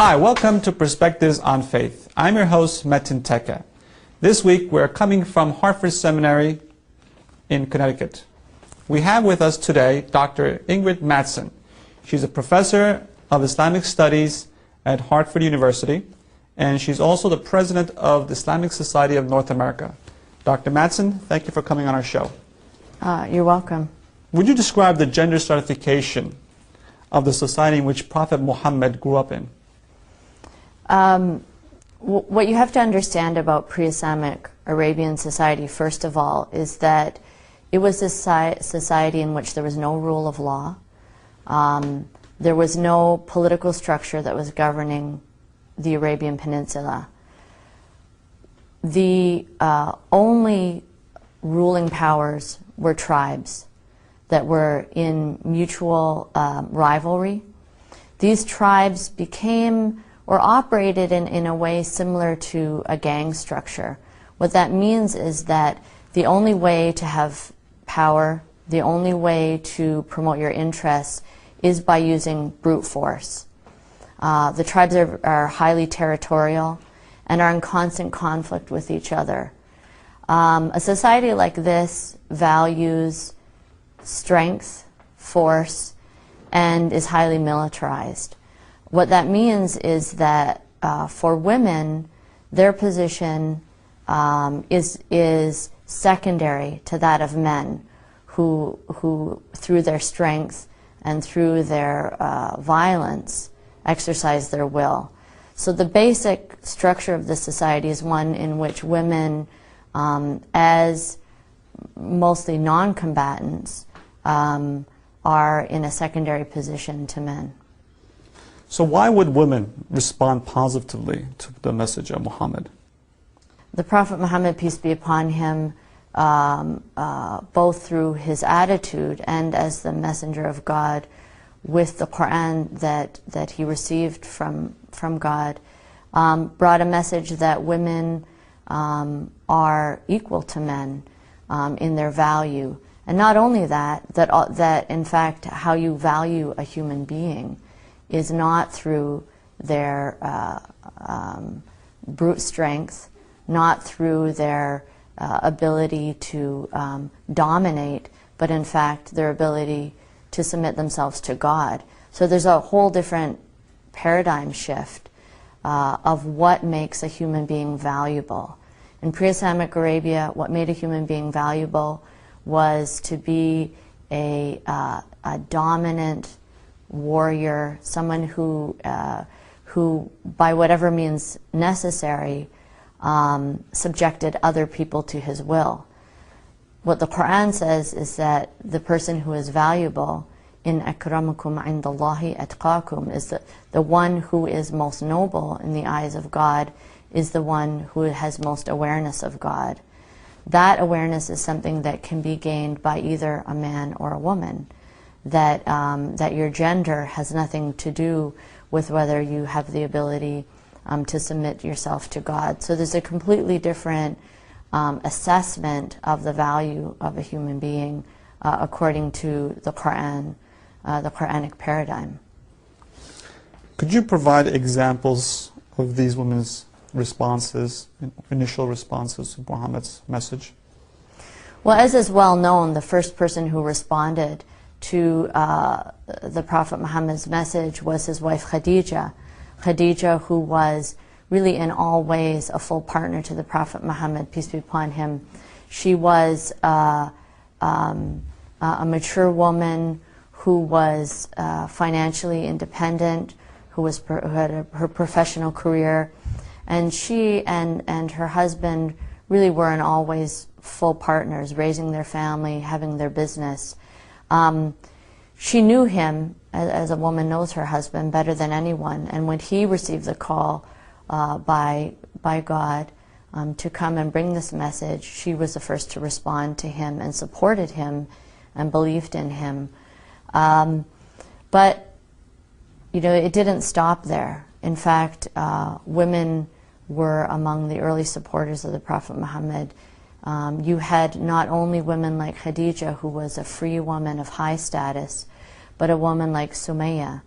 Hi, welcome to Perspectives on Faith. I'm your host, Metin Teke. This week we're coming from Hartford Seminary in Connecticut. We have with us today Dr. Ingrid Mattson. She's a professor of Islamic Studies at Hartford University, and she's also the president of the Islamic Society of North America. Dr. Mattson, thank you for coming on our show. You're welcome. Would you describe the gender stratification of the society in which Prophet Muhammad grew up in? What you have to understand about pre-Islamic Arabian society, first of all, is that it was a society in which there was no rule of law. There was no political structure that was governing the Arabian Peninsula. The only ruling powers were tribes that were in mutual rivalry. These tribes became or operated in a way similar to a gang structure. What that means is that the only way to have power, the only way to promote your interests is by using brute force. The tribes are highly territorial and are in constant conflict with each other. A society like this values strength, force, and is highly militarized. What that means is that for women, their position is secondary to that of men, who through their strength and through their violence exercise their will. So the basic structure of the society is one in which women, as mostly non-combatants, are in a secondary position to men. So why would women respond positively to the message of Muhammad? The Prophet Muhammad, peace be upon him, both through his attitude and as the messenger of God, with the Quran that he received from God, brought a message that women are equal to men in their value. And not only that in fact how you value a human being is not through their brute strength, not through their ability to dominate, but in fact their ability to submit themselves to God. So there's a whole different paradigm shift of what makes a human being valuable. In pre-Islamic Arabia, what made a human being valuable was to be a dominant warrior, someone who by whatever means necessary subjected other people to his will. What the Quran says is that the person who is valuable, in akramakum indallahi atqakum, is the one who is most noble in the eyes of God, is the one who has most awareness of God. That awareness is something that can be gained by either a man or a woman. That your gender has nothing to do with whether you have the ability to submit yourself to God. So there's a completely different assessment of the value of a human being according to the Quran, the Quranic paradigm. Could you provide examples of these women's responses, initial responses to Muhammad's message? Well, as is well known, the first person who responded to the Prophet Muhammad's message was his wife Khadija. Khadija, who was really in all ways a full partner to the Prophet Muhammad, peace be upon him. She was a mature woman who was financially independent, who had her professional career, and she and her husband really were in all ways full partners, raising their family, having their business. She knew him, as a woman knows her husband, better than anyone, and when he received the call by God to come and bring this message, she was the first to respond to him and supported him and believed in him. But it didn't stop there. In fact, women were among the early supporters of the Prophet Muhammad. You had not only women like Khadija, who was a free woman of high status, but a woman like Sumayya,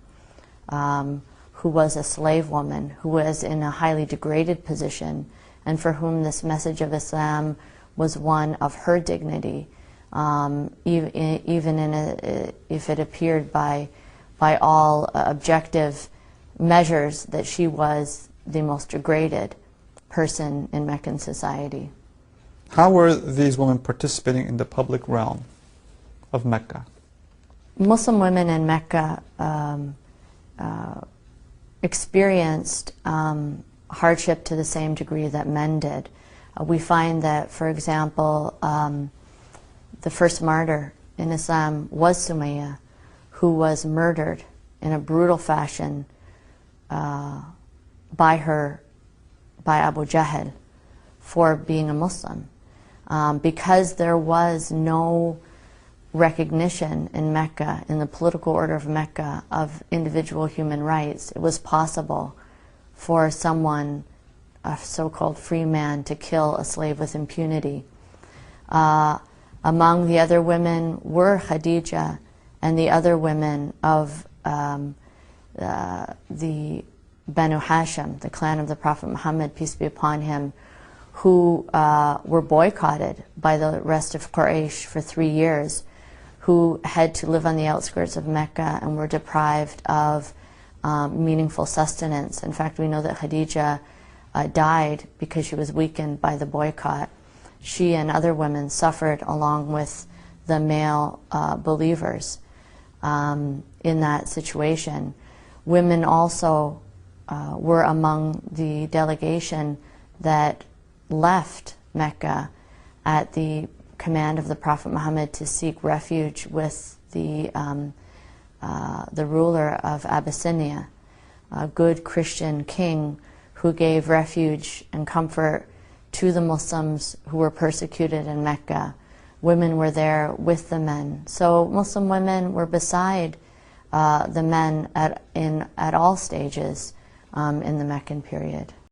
who was a slave woman, who was in a highly degraded position, and for whom this message of Islam was one of her dignity, even if it appeared by all objective measures that she was the most degraded person in Meccan society. How were these women participating in the public realm of Mecca? Muslim women in Mecca experienced hardship to the same degree that men did. We find that, for example, the first martyr in Islam was Sumayya, who was murdered in a brutal fashion by Abu Jahl for being a Muslim. Because there was no recognition in Mecca, in the political order of Mecca, of individual human rights, it was possible for someone, a so-called free man, to kill a slave with impunity. Among the other women were Khadija and the other women of the Banu Hashim, the clan of the Prophet Muhammad, peace be upon him, who were boycotted by the rest of Quraysh for 3 years, who had to live on the outskirts of Mecca and were deprived of meaningful sustenance. In fact, we know that Khadija died because she was weakened by the boycott. She and other women suffered along with the male believers in that situation. Women also were among the delegation that left Mecca at the command of the Prophet Muhammad to seek refuge with the ruler of Abyssinia, a good Christian king who gave refuge and comfort to the Muslims who were persecuted in Mecca. Women were there with the men. So Muslim women were beside the men at all stages in the Meccan period.